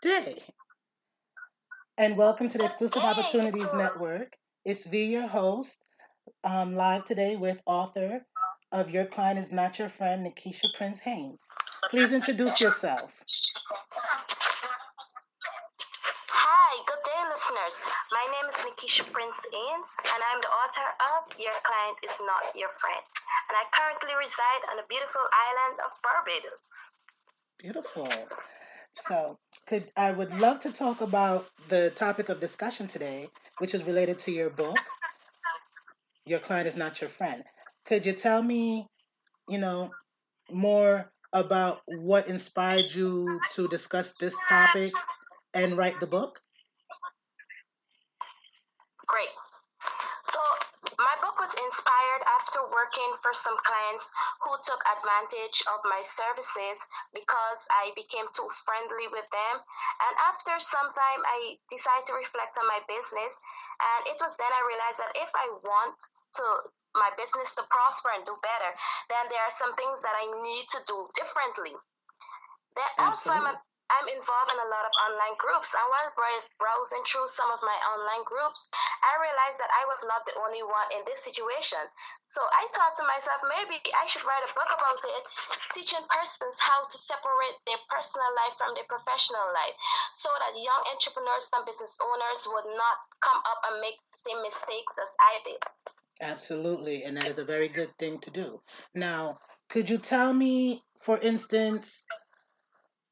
day, and welcome to the Good Exclusive day, you Opportunities too. Network. It's V, your host, live today with author of Your Client Is Not Your Friend, Nekisha Prince-Haynes. Please introduce yourself. Hi, good day, listeners. My name is Nekisha Prince-Haynes, and I'm the author of Your Client Is Not Your Friend. And I currently reside on the beautiful island of Barbados. Beautiful. So, could I would love to talk about the topic of discussion today, which is related to your book, Your Client Is Not Your Friend. Could you tell me, you know, more about what inspired you to discuss this topic and write the book? Great. So, my book was inspired after working for some clients who took advantage of my services because I became too friendly with them. And after some time, I decided to reflect on my business. And it was then I realized that if I want to my business to prosper and do better, then there are some things that I need to do differently. Then also, Absolutely. I'm involved in a lot of online groups. And while browsing through some of my online groups, I realized that I was not the only one in this situation. So I thought to myself, maybe I should write a book about it, teaching persons how to separate their personal life from their professional life so that young entrepreneurs and business owners would not come up and make the same mistakes as I did. Absolutely. And that is a very good thing to do. Now, could you tell me, for instance,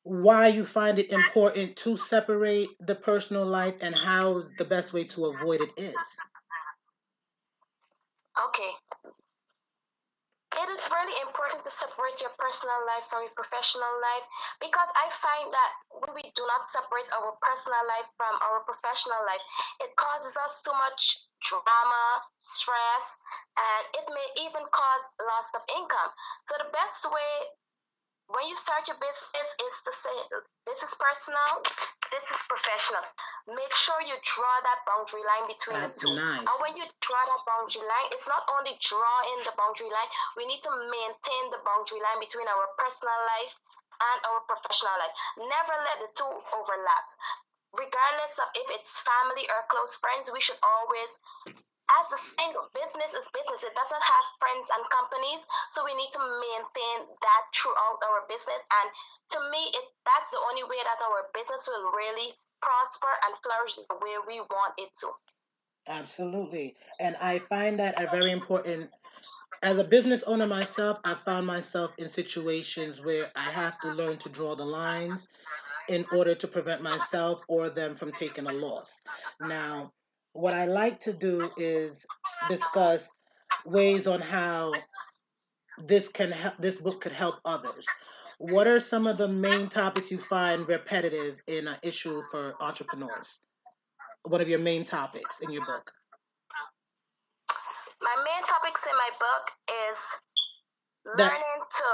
why you find it important to separate the personal life and how the best way to avoid it is? Okay. It is really important to separate your personal life from your professional life because I find that when we do not separate our personal life from our professional life, it causes us too much drama, stress, and it may even cause loss of income. So the best way when you start your business is to say this is personal, this is professional. Make sure you draw that boundary line between the two. And Nice. when you draw that boundary line, it's not only drawing the boundary line, we need to maintain the boundary line between our personal life and our professional life. Never let the two overlap. Regardless of if it's family or close friends, we should always, as a single business is business, it doesn't have friends and companies, so we need to maintain that throughout our business. And to me, that's the only way that our business will really prosper and flourish the way we want it to. Absolutely. And I find that a very important. As a business owner myself, I found myself in situations where I have to learn to draw the lines in order to prevent myself or them from taking a loss. Now, what I like to do is discuss ways on how this book could help others. What are some of the main topics you find repetitive in an issue for entrepreneurs? One of your main topics in your book. My main topics in my book is That's learning to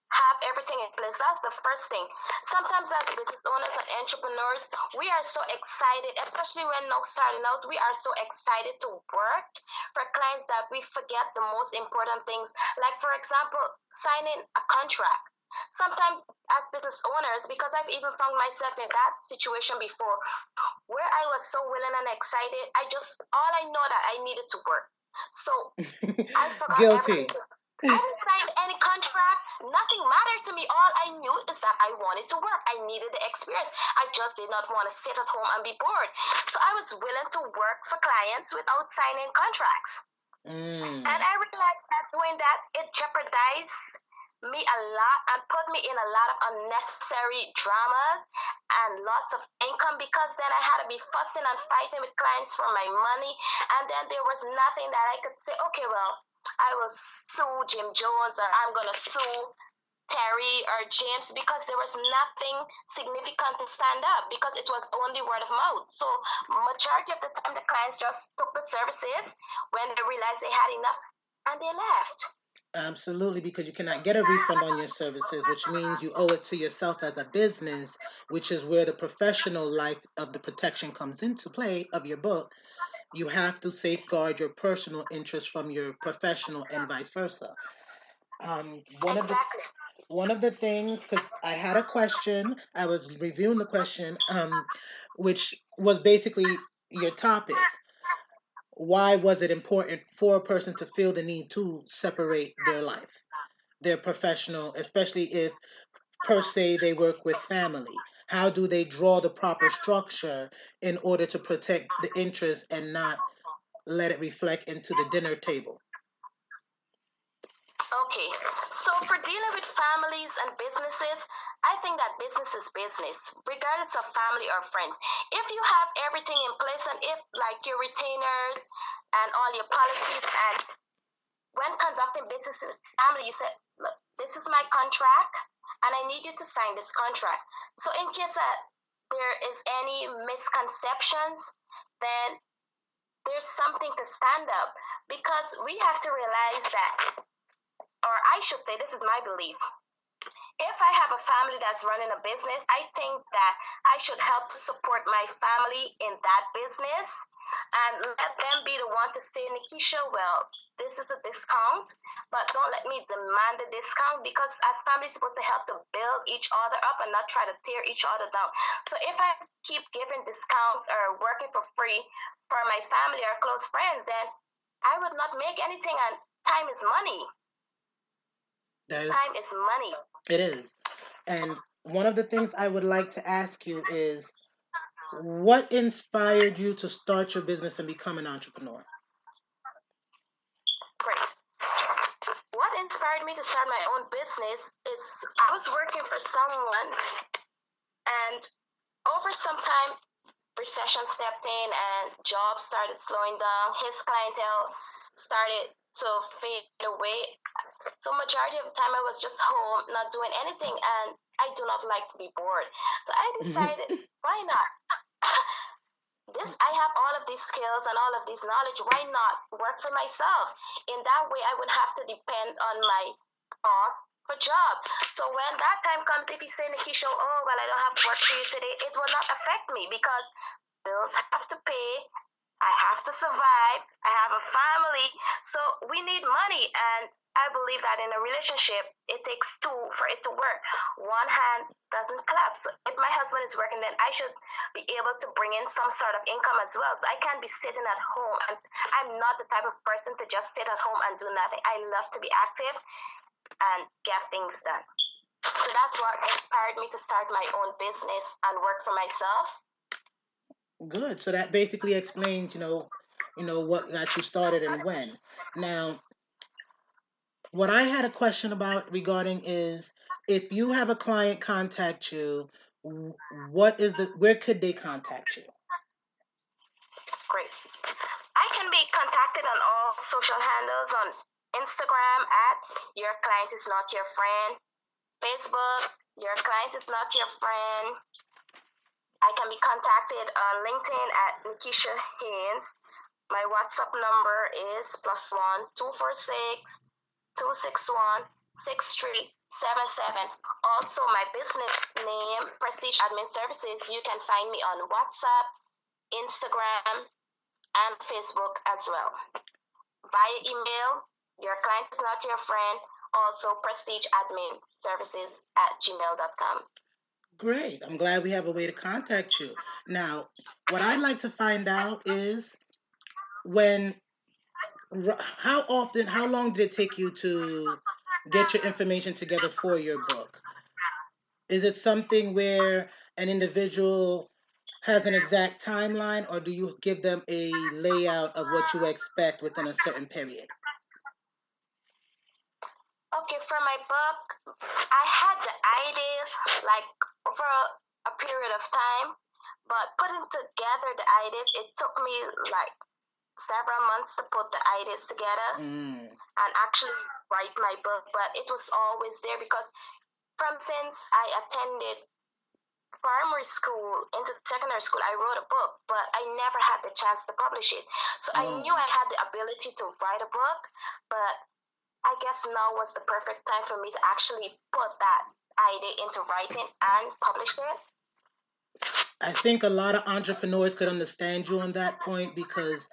have everything in place. That's the first thing. Sometimes as business owners and entrepreneurs, we are so excited, especially when now starting out, we are so excited to work for clients that we forget the most important things. Like for example, signing a contract. Sometimes as business owners, because I've even found myself in that situation before, where I was so willing and excited, all I know that I needed to work. So I forgot guilty. everything. I didn't sign any contract. Nothing mattered to me. All I knew is that I wanted to work. I needed the experience. I just did not want to sit at home and be bored. So I was willing to work for clients without signing contracts. And Mm, I realized that doing that, it jeopardized me a lot and put me in a lot of unnecessary drama and lots of income because then I had to be fussing and fighting with clients for my money. And then there was nothing that I could say, okay, well, I will sue Jim Jones or I'm going to sue Terry or James because there was nothing significant to stand up because it was only word of mouth. So majority of the time the clients just took the services when they realized they had enough and they left. absolutely, because you cannot get a refund on your services, which means you owe it to yourself as a business, which is where the professional life of the protection comes into play of your book. You have to safeguard your personal interests from your professional and vice versa. One of the Exactly. one of the things, because I had a question, I was reviewing the question, which was basically your topic. Why was it important for a person to feel the need to separate their life, their professional, especially if per se they work with family? How do they draw the proper structure in order to protect the interest and not let it reflect into the dinner table? Okay, so for dealing with families and businesses, I think that business is business, regardless of family or friends. If you have everything in place and if like your retainers and all your policies, and when conducting business with family, you said, look, this is my contract and I need you to sign this contract. So in case that there is any misconceptions, then there's something to stand up, because we have to realize that, or I should say, this is my belief. If I have a family that's running a business, I think that I should help support my family in that business and let them be the one to say, Nekisha, well, this is a discount, but don't let me demand a discount, because as families supposed to help to build each other up and not try to tear each other down. So if I keep giving discounts or working for free for my family or close friends, then I would not make anything, and time is money. That is, Time is money. it is. And one of the things I would like to ask you is, what inspired you to start your business and become an entrepreneur? Great. What inspired me to start my own business is I was working for someone, and over some time, recession stepped in and jobs started slowing down. His clientele started to fade away. So majority of the time I was just home, not doing anything, and I do not like to be bored. So I decided, why not? This I have all of these skills and all of this knowledge. Why not work for myself? In that way, I would have to depend on my boss for job. So when that time comes, if you say, Nikisha, oh well, I don't have to work for you today, it will not affect me, because bills have to pay. I have to survive. I have a family. So we need money. And I believe that in a relationship, it takes two for it to work. One hand doesn't clap. So if my husband is working, then I should be able to bring in some sort of income as well. So I can't be sitting at home. And I'm not the type of person to just sit at home and do nothing. I love to be active and get things done. So that's what inspired me to start my own business and work for myself. Good. So that basically explains, what got you started and when. Now, what I had a question about regarding is, if you have a client contact you, where could they contact you? Great. I can be contacted on all social handles on Instagram at Your Client Is Not Your Friend, Facebook, Your Client Is Not Your Friend. I can be contacted on LinkedIn at Nekisha Haynes. My WhatsApp number is +1 246 261 6377. Also, my business name, Prestige Admin Services, you can find me on WhatsApp, Instagram, and Facebook as well. Via email, your client is not your friend, also prestigeadminservices@gmail.com. Great. I'm glad we have a way to contact you. Now, what I'd like to find out is, when how long did it take you to get your information together for your book? Is it something where an individual has an exact timeline, or do you give them a layout of what you expect within a certain period? Okay, for my book, I had the idea like over a period of time, but putting together the ideas, it took me like several months to put the ideas together Mm. and actually write my book. But it was always there, because from since I attended primary school into secondary school, I wrote a book, but I never had the chance to publish it. So I knew Oh, I had the ability to write a book, but I guess now was the perfect time for me to actually put that idea into writing and publish it. I think a lot of entrepreneurs could understand you on that point, because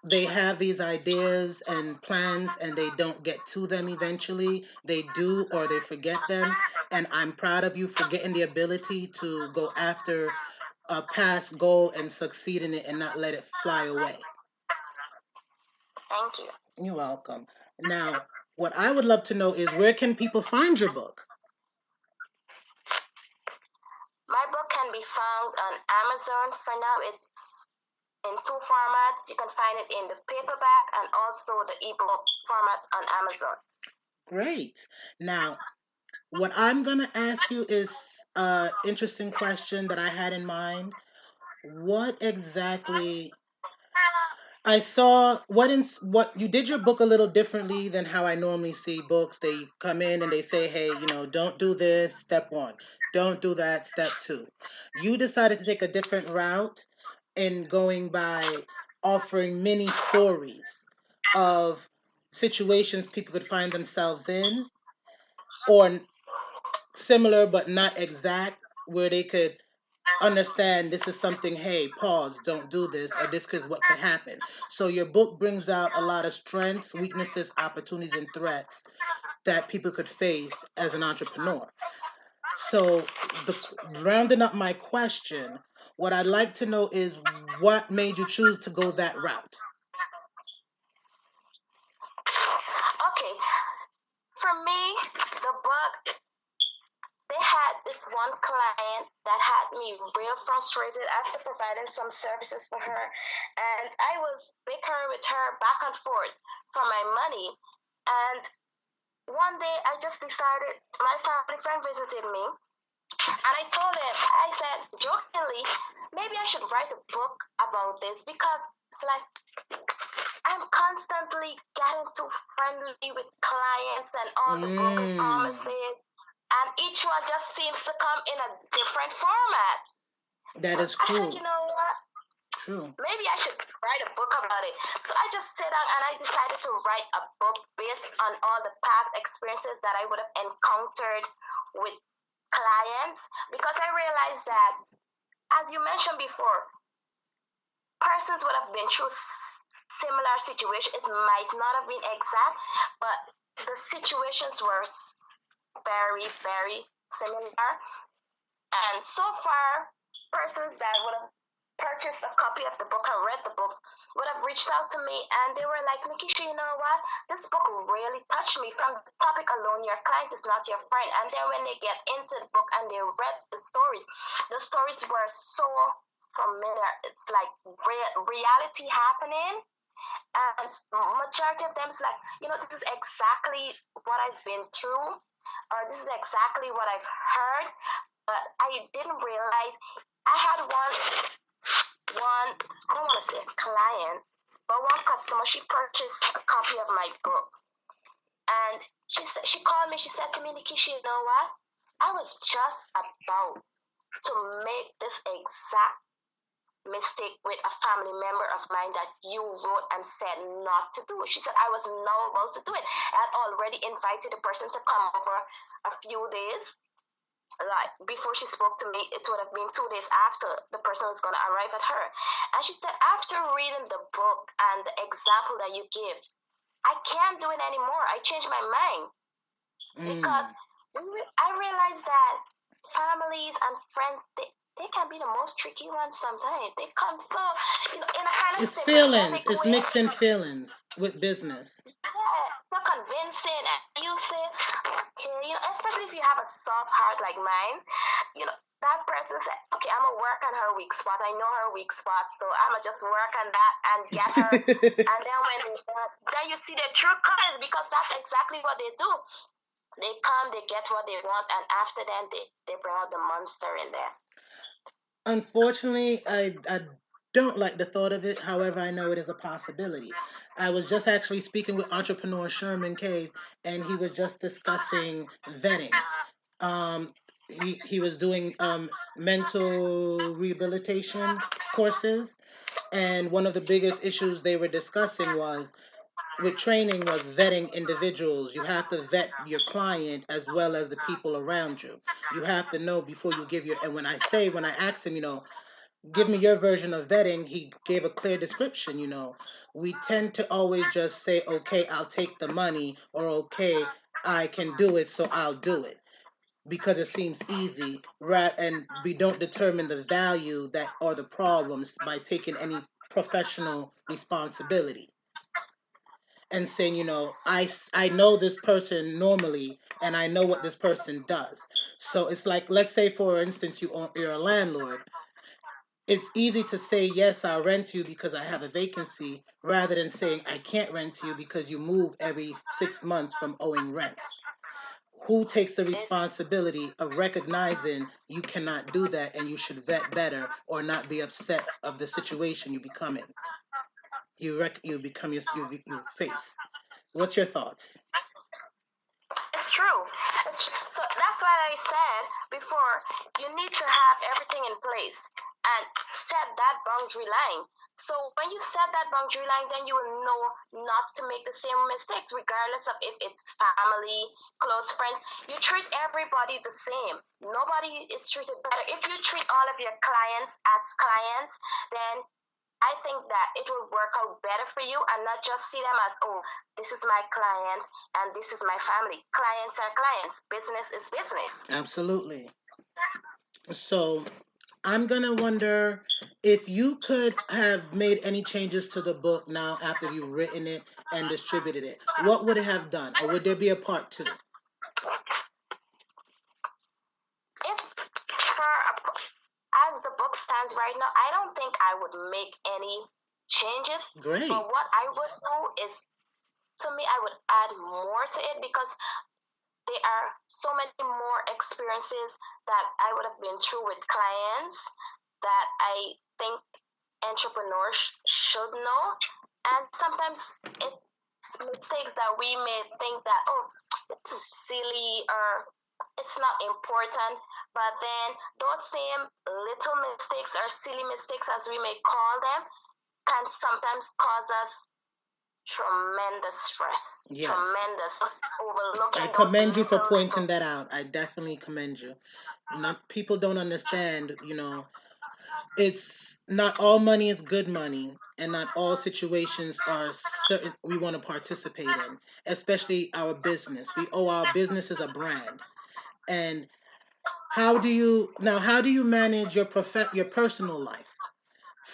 they have these ideas and plans and they don't get to them eventually. They do or they forget them. And I'm proud of you for getting the ability to go after a past goal and succeed in it and not let it fly away. Thank you. You're welcome. Now, what I would love to know is where can people find your book? My book can be found on Amazon. For now, it's in two formats. You can find it in the paperback and also the ebook format on Amazon. Great. Now, what I'm going to ask you is an interesting question that I had in mind. What exactly I saw what you did your book a little differently than how I normally see books. They come in and they say, "Hey, don't do this, step 1. Don't do that, step 2." You decided to take a different route in going by offering mini stories of situations people could find themselves in or similar but not exact where they could understand this is something, hey, pause, don't do this, or this is what could happen. So your book brings out a lot of strengths, weaknesses, opportunities, and threats that people could face as an entrepreneur. So the rounding up my question, what I'd like to know is what made you choose to go that route? Okay, for me, the book, they had this one client that had me real frustrated after providing some services for her, and I was bickering with her back and forth for my money. And one day I just decided, my family friend visited me, and I told him, I said jokingly, maybe I should write a book about this because it's like I'm constantly getting too friendly with clients and all the broken Mm, promises, and each one just seems to come in a different format. that So is I said, true. you know what? True. Maybe I should write a book about it. So I just sat down and I decided to write a book based on all the past experiences that I would have encountered with clients because I realized that, as you mentioned before, persons would have been through similar situations. It might not have been exact, but the situations were very, very similar. And so far, persons that would have purchased a copy of the book and read the book would have reached out to me and they were like, Nikisha, you know what? This book really touched me. From the topic alone, your client is not your friend. And then when they get into the book and they read the stories were so familiar. It's like reality happening. And majority of them is like, this is exactly what I've been through, or this is exactly what I've heard, but I didn't realize I had one I don't want to say client, but one customer, she purchased a copy of my book, and she called me. She said to me, Nikisha, you know what? I was just about to make this exact mistake with a family member of mine that you wrote and said not to do. She said I was now about to do it. I had already invited the person to come over a few days. Like before she spoke to me, it would have been 2 days after the person was gonna arrive at her. And she said, after reading the book and the example that you give, I can't do it anymore. I changed my mind because Mm. I realized that families and friends, they can be the most tricky ones sometimes. They come so, in a kind of It's feelings. sympathetic It's way. mixing feelings with business. Yeah, so convincing. And you say, okay, especially if you have a soft heart like mine, that person said, okay, I'm gonna work on her weak spot. I know her weak spot, so I'm gonna just work on that and get her. And then when then you see the true colors because that's exactly what they do. They come, they get what they want, and after then they bring out the monster in there. Unfortunately, I don't like the thought of it. However, I know it is a possibility. I was just actually speaking with entrepreneur Sherman Cave, and he was just discussing vetting. Um, he was doing mental rehabilitation courses, and one of the biggest issues they were discussing was with training was vetting individuals. You have to vet your client as well as the people around you. You have to know before you give your. And when I ask him, give me your version of vetting. He gave a clear description. We tend to always just say, okay, I'll take the money, or okay, I can do it, so I'll do it because it seems easy, right? And we don't determine the value that or the problems by taking any professional responsibility and saying, I know this person normally, and I know what this person does. So it's like, let's say, for instance, you're a landlord. It's easy to say, yes, I'll rent you because I have a vacancy, rather than saying, I can't rent you because you move every 6 months from owing rent. Who takes the It's responsibility of recognizing you cannot do that and you should vet better or not be upset of the situation you become in? You become you face. What's your thoughts? It's true. So that's why I said before, you need to have everything in place and set that boundary line. So when you set that boundary line, then you will know not to make the same mistakes, regardless of if it's family, close friends. You treat everybody the same. Nobody is treated better. If you treat all of your clients as clients, then I think that it will work out better for you and not just see them as, oh, this is my client and this is my family. Clients are clients. Business is business. Absolutely. So I'm gonna wonder if you could have made any changes to the book now after you've written it and distributed it. What would it have done, or would there be a part two? If for as the book stands right now, I don't think I would make any changes. Great. But what I would do is, to me, I would add more to it because there are so many more experiences that I would have been through with clients that I think entrepreneurs should know. And sometimes it's mistakes that we may think that, oh, it's silly or it's not important. But then those same little mistakes or silly mistakes, as we may call them, can sometimes cause us tremendous stress, Yes. tremendous, just I overlooking those commend you for little pointing that out. I definitely commend you. Not, people don't understand, it's not all money is good money, and not all situations are certain we want to participate in, especially our business. We owe our business as a brand. And how do you manage your personal life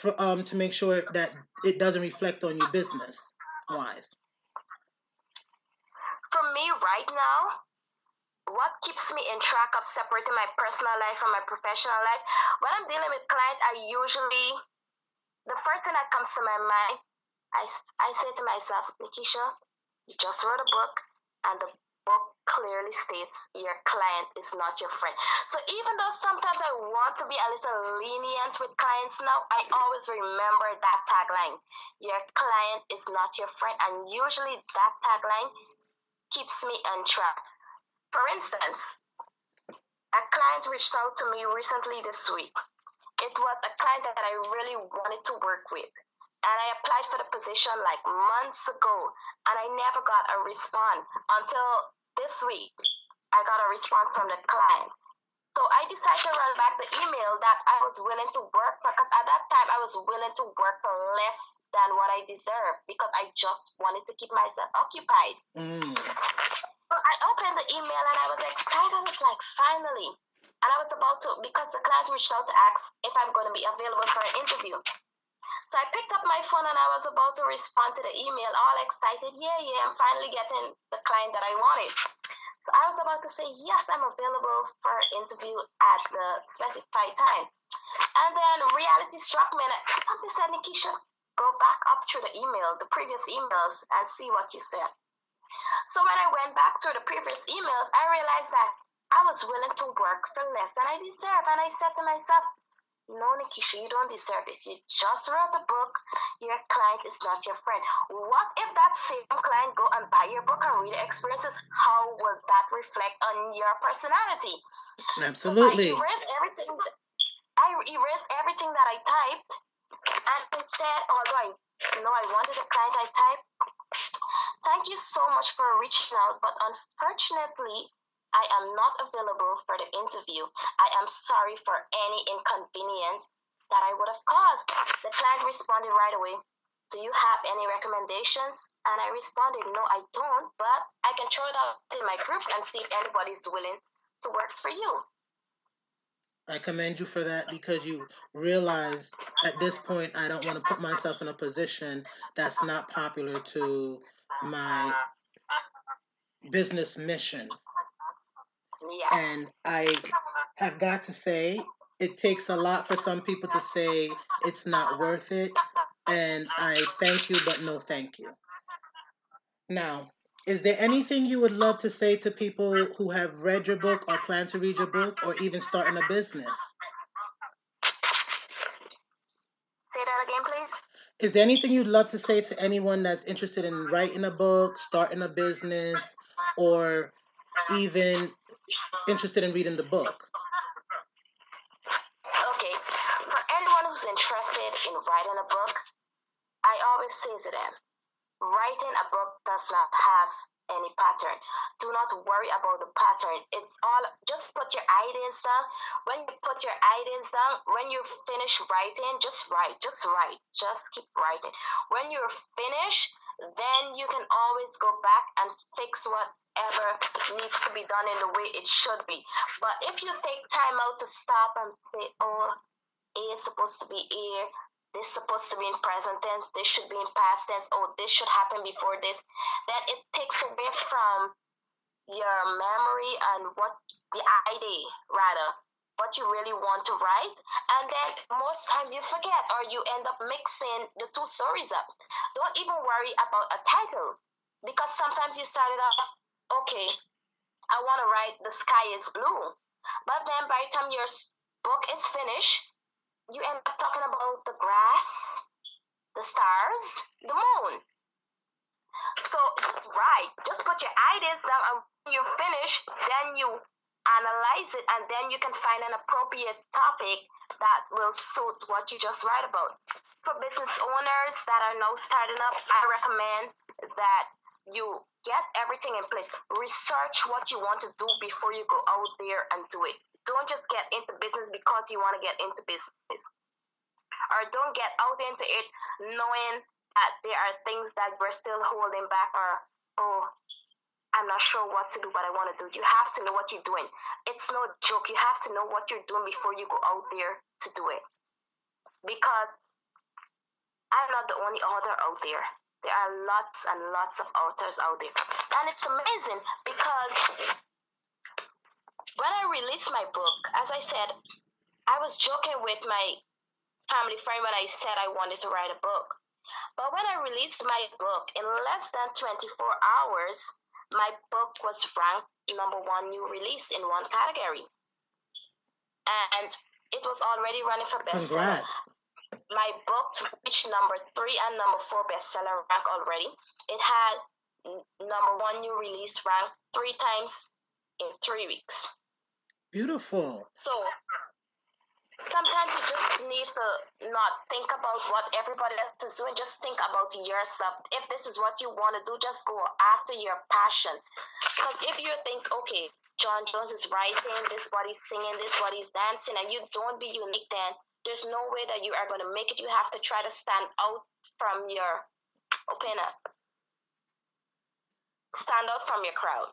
to make sure that it doesn't reflect on your business wise? for me right now. What keeps me in track of separating my personal life from my professional life? When I'm dealing with clients, I usually, the first thing that comes to my mind, I say to myself, Nekisha, you just wrote a book, and the book clearly states your client is not your friend. So even though sometimes I want to be a little lenient with clients now, I always remember that tagline: your client is not your friend. And usually that tagline keeps me on track. For instance, a client reached out to me recently this week. It was a client that I really wanted to work with. And I applied for the position like months ago, and I never got a response until this week. I got a response from the client. So I decided to run back the email that I was willing to work for, because at that time I was willing to work for less than what I deserved because I just wanted to keep myself occupied. Mm. So I opened the email and I was excited. I was like, finally. And I was about to, because the client reached out to ask if I'm going to be available for an interview. So I picked up my phone and I was about to respond to the email, all excited. Yeah, I'm finally getting the client that I wanted. So I was about to say, yes, I'm available for an interview at the specified time. And then reality struck me and something said, Nekisha, go back up through the email, the previous emails, and see what you said. So when I went back to the previous emails, I realized that I was willing to work for less than I deserve. And I said to myself, no, Nekisha, you don't deserve this. You just wrote the book. Your client is not your friend. What if that same client go and buy your book and read the experiences? How will that reflect on your personality? So Absolutely. I erased everything that I typed, and instead, although I know I wanted a client I typed, thank you so much for reaching out, but unfortunately, I am not available for the interview. I am sorry for any inconvenience that I would have caused. The client responded right away. Do you have any recommendations? And I responded, no, I don't, but I can throw it out in my group and see if anybody's willing to work for you. I commend you for that because you realize at this point I don't want to put myself in a position that's not popular to my business mission. Yes. And I have got to say, it takes a lot for some people to say it's not worth it. And I thank you, but no thank you. Now, is there anything you would love to say to people who have read your book or plan to read your book or even starting a business? Say that again, please. Is there anything you'd love to say to anyone that's interested in writing a book, starting a business, or even interested in reading the book? Okay. For anyone who's interested in writing a book, I always say to them, writing a book does not have any pattern. Do not worry about the pattern. It's all just put your ideas down. When you put your ideas down, when you finish writing, just write, just keep writing. When you're finished, then you can always go back and fix whatever needs to be done in the way it should be. But if you take time out to stop and say, oh, A is supposed to be A, this is supposed to be in present tense, this should be in past tense, oh, this should happen before this, then it takes away from your memory and what the idea, rather, what you really want to write. And then most times you forget or you end up mixing the two stories up. Don't even worry about a title because sometimes you started off, okay, I want to write The Sky is Blue. But then by the time your book is finished, you end up talking about the grass, the stars, the moon. So just write. Just put your ideas down, and when you finish, then you analyze it, and then you can find an appropriate topic that will suit what you just write about. For business owners that are now starting up, I recommend that you get everything in place. Research what you want to do before you go out there and do it. Don't just get into business because you want to get into business. Or don't get out into it knowing that there are things that we're still holding back, or, oh, I'm not sure what to do, but I want to do. You have to know what you're doing. It's no joke. You have to know what you're doing before you go out there to do it. Because I'm not the only author out there. There are lots and lots of authors out there. And it's amazing because when I released my book, as I said, I was joking with my family friend when I said I wanted to write a book. But when I released my book, in less than 24 hours, my book was ranked number one new release in one category. And it was already running for bestseller. Congrats. My book reached number 3 and number 4 bestseller rank already. It had number one new release rank 3 times in 3 weeks. Beautiful. So sometimes you just need to not think about what everybody else is doing. Just think about yourself. If this is what you want to do, just go after your passion. Because if you think, okay, John Jones is writing, this body's singing, this body's dancing, and you don't be unique, then there's no way that you are going to make it. You have to try to stand out from your opinion. Stand out from your crowd.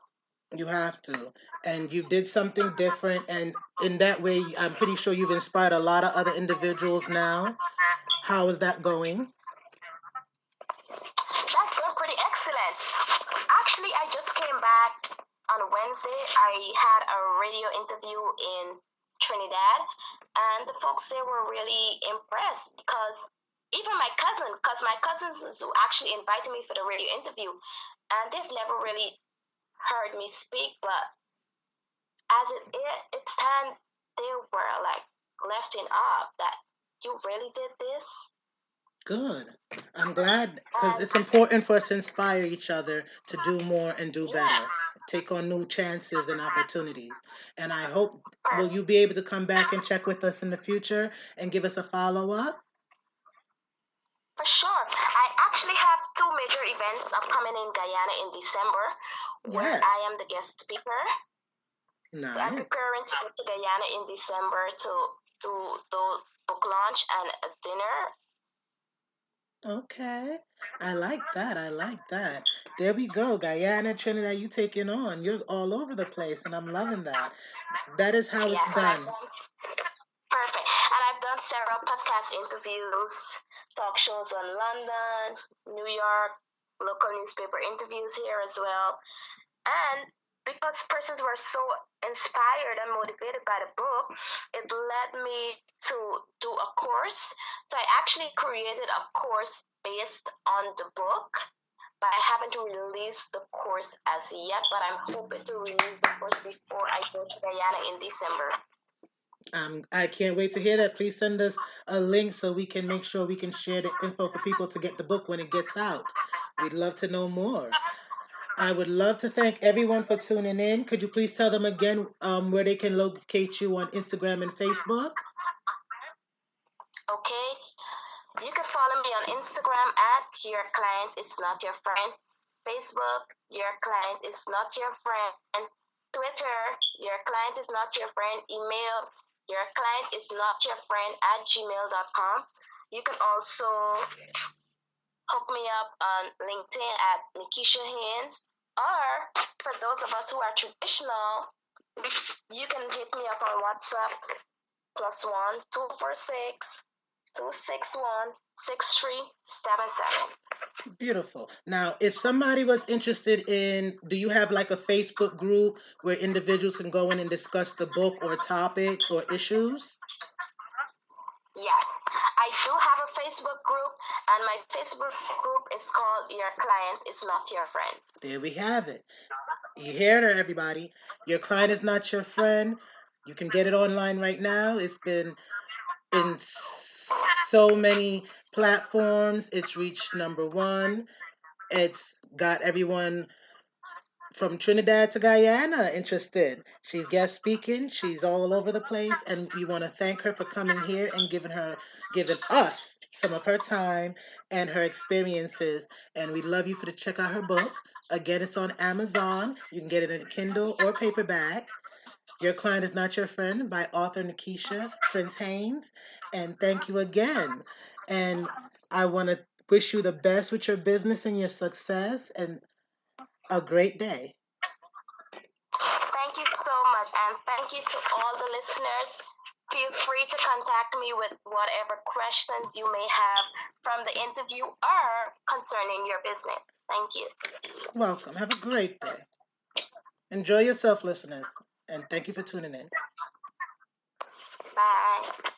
You have to. And you did something different. And in that way, I'm pretty sure you've inspired a lot of other individuals now. How is that going? That's been pretty excellent. Actually, I just came back on Wednesday. I had a radio interview in Trinidad, and the folks there were really impressed because even my cousin, because my cousins who actually invited me for the radio interview, and they've never really heard me speak, but as it stands, they were like lifting up that you really did this. Good. I'm glad because And it's important for us to inspire each other to do more and do yeah, better, take on new chances and opportunities. And I hope, will you be able to come back and check with us in the future and give us a follow up? for sure. I actually have two major events upcoming in Guyana in December where I Yes. am the guest speaker. So I'm Nice. preparing to go to Guyana in December to do the book launch and a dinner. Okay. I like that. I like that. There we go. Guyana, Trinidad, you taking on. You're all over the place, and I'm loving that. That is how it's Yes, and I've done. done perfect. And I've done several podcast interviews, talk shows in London, New York, local newspaper interviews here as well. And because persons were so inspired and motivated by the book, it led me to do a course. So I actually created a course based on the book, but I haven't released the course as yet. But I'm hoping to release the course before I go to Guyana in December. I can't wait to hear that. Please send us a link so we can make sure we can share the info for people to get the book when it gets out. We'd love to know more. I would love to thank everyone for tuning in. Could you please tell them again where they can locate you on Instagram and Facebook? Okay, you can follow me on Instagram at Your Client Is Not Your Friend, Facebook, Your Client Is Not Your Friend, Twitter, Your Client Is Not Your Friend, email, Your Client Is Not Your Friend at gmail.com. You can also hook me up on LinkedIn at Nekisha Haynes, or for those of us who are traditional, you can hit me up on WhatsApp +1 246 261 6377. Beautiful. Now, if somebody was interested in, do you have like a Facebook group where individuals can go in and discuss the book or topics or issues? Yes, I do have a Facebook group, and my Facebook group is called Your Client Is Not Your Friend. There we have it. You heard her, everybody. Your client is not your friend. You can get it online right now. It's been in so many platforms. It's reached number one. It's got everyone from Trinidad to Guyana interested. She's guest speaking. She's all over the place, and we want to thank her for coming here and giving us some of her time and her experiences. And we'd love you for to check out her book. Again, it's on Amazon. You can get it in Kindle or paperback. Your Client is Not Your Friend by author Nekisha Prince-Haynes. And thank you again. And I want to wish you the best with your business and your success and a great day. Thank you so much, and thank you to all the listeners. Feel free to contact me with whatever questions you may have from the interview or concerning your business. Thank you. Welcome. Have a great day. Enjoy yourself, listeners. And thank you for tuning in. Bye.